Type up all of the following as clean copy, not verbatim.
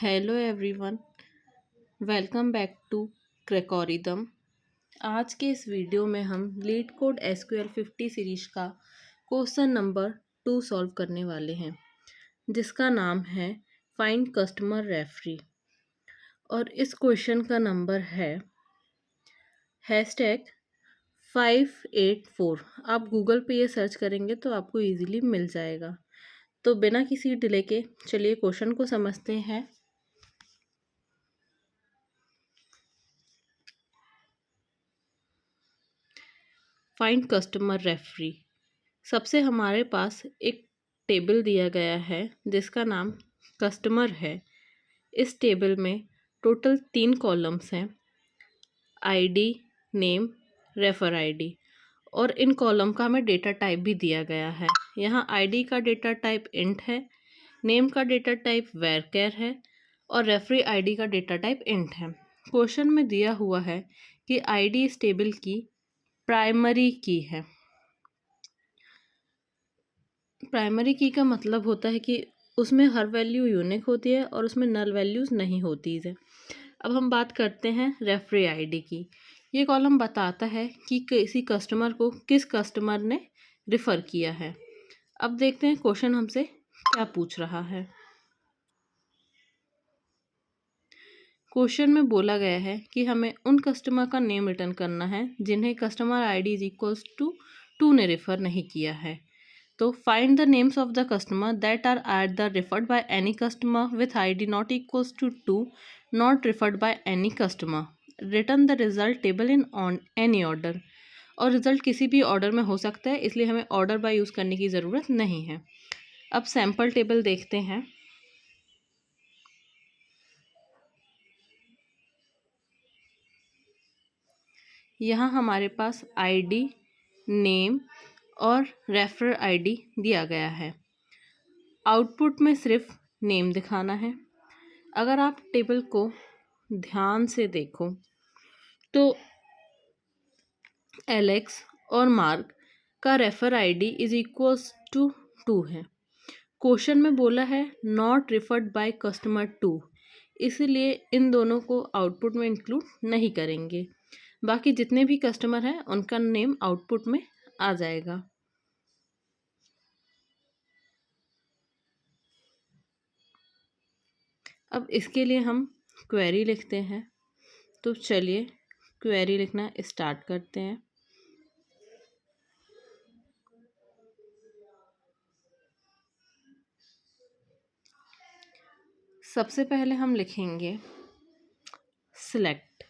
Hello everyone, welcome back to Crackorithm. आज के इस वीडियो में हम लीड कोड एसक्यूएल 50 सीरीज का क्वेश्चन नंबर 2 सॉल्व करने वाले हैं, जिसका नाम है फाइंड कस्टमर रेफरी। और इस क्वेश्चन का नंबर है #584। आप गूगल पे ये सर्च करेंगे तो आपको इजीली मिल जाएगा। तो बिना किसी डिले के चलिए क्वेश्चन को समझते हैं। Find customer referee. सबसे हमारे पास एक टेबल दिया गया है जिसका नाम कस्टमर है। इस टेबल में टोटल 3 कॉलम्स हैं, आईडी, नेम, रेफर आईडी। और इन कॉलम का हमें डेटा टाइप भी दिया गया है। यहाँ आईडी का डेटा टाइप इंट है, नेम का डेटा टाइप वैरचर है और रेफरी आईडी का डेटा टाइप इंट है। क्वेश्चन में दिया हुआ है कि आईडी इस टेबल की प्राइमरी की है। प्राइमरी की का मतलब होता है कि उसमें हर वैल्यू यूनिक होती है और उसमें नल वैल्यूज़ नहीं होती है। अब हम बात करते हैं रेफरी आईडी की। ये कॉलम बताता है कि किसी कस्टमर को किस कस्टमर ने रिफ़र किया है। अब देखते हैं क्वेश्चन हमसे क्या पूछ रहा है। क्वेश्चन में बोला गया है कि हमें उन कस्टमर का नेम रिटर्न करना है जिन्हें customer ID is equals to 2 ने रेफ़र नहीं किया है। तो find the names of the customer that are either referred by any customer with ID not equals to 2 not referred by any customer. Return the result table in on any order. और result किसी भी order में हो सकता है, इसलिए हमें order by use करने की ज़रूरत नहीं है। अब सैम्पल टेबल देखते हैं। यहाँ हमारे पास आईडी, नेम और रेफर आईडी दिया गया है। आउटपुट में सिर्फ नेम दिखाना है। अगर आप टेबल को ध्यान से देखो तो एलेक्स और मार्क का refer ID is equals to 2 है। क्वेश्चन में बोला है नॉट रिफर्ड बाय कस्टमर 2, इसलिए इन दोनों को आउटपुट में इंक्लूड नहीं करेंगे। बाकी जितने भी कस्टमर हैं उनका नेम आउटपुट में आ जाएगा। अब इसके लिए हम क्वेरी लिखते हैं। तो चलिए क्वेरी लिखना स्टार्ट करते हैं। सबसे पहले हम लिखेंगे सिलेक्ट,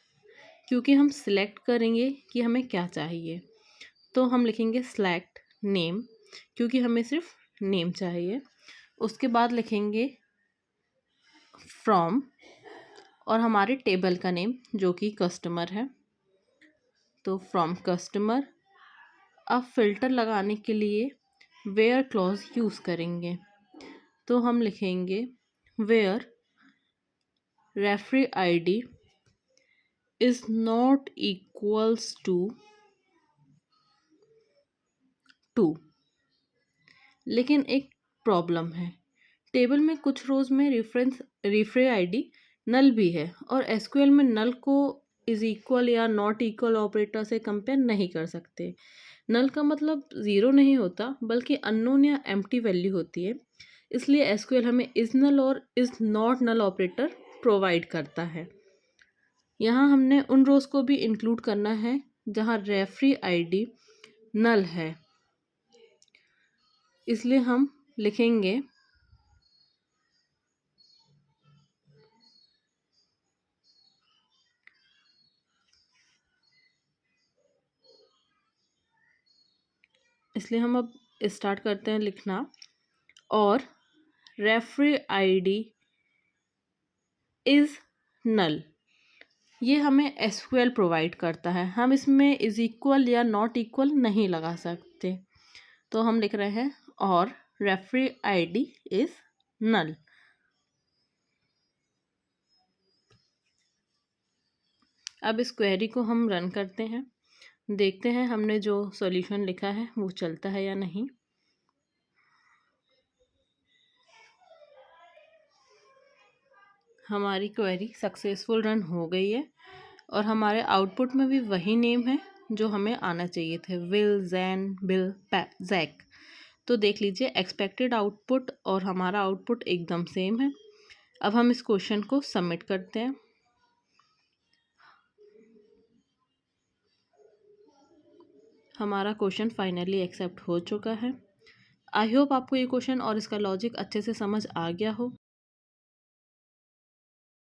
क्योंकि हम सिलेक्ट करेंगे कि हमें क्या चाहिए। तो हम लिखेंगे सिलेक्ट नेम, क्योंकि हमें सिर्फ नेम चाहिए। उसके बाद लिखेंगे फ्रॉम और हमारे टेबल का नेम जो कि कस्टमर है। तो फ्रॉम कस्टमर। अब फिल्टर लगाने के लिए वेयर क्लॉज यूज़ करेंगे। तो हम लिखेंगे where referee ID is not equals to 2। लेकिन एक प्रॉब्लम है, टेबल में कुछ रोज में रेफरी आईडी नल भी है और एसक्यूएल में नल को इज इक्वल या नॉट इक्वल ऑपरेटर से कंपेयर नहीं कर सकते। नल का मतलब ज़ीरो नहीं होता बल्कि अननोन या एम्प्टी वैल्यू होती है, इसलिए एसक्यूएल हमें इज नल और is not null operator provide करता है। यहाँ हमने उन रोज़ को भी इंक्लूड करना है जहाँ रेफरी आईडी नल है, इसलिए हम लिखेंगे इसलिए हम अब स्टार्ट करते हैं लिखना। और रेफरी आईडी इज़ नल, ये हमें एसक्यूएल प्रोवाइड करता है। हम इसमें इज इक्वल या नॉट इक्वल नहीं लगा सकते, तो हम लिख रहे हैं और रेफरी आईडी इज़ नल। अब इस क्वेरी को हम रन करते हैं, देखते हैं हमने जो सॉल्यूशन लिखा है वो चलता है या नहीं। हमारी क्वेरी सक्सेसफुल रन हो गई है और हमारे आउटपुट में भी वही नेम है जो हमें आना चाहिए थे, विल, जैन, बिल, जैक। तो देख लीजिए एक्सपेक्टेड आउटपुट और हमारा आउटपुट एकदम सेम है। अब हम इस क्वेश्चन को सबमिट करते हैं। हमारा क्वेश्चन फाइनली एक्सेप्ट हो चुका है। आई होप आपको ये क्वेश्चन और इसका लॉजिक अच्छे से समझ आ गया हो।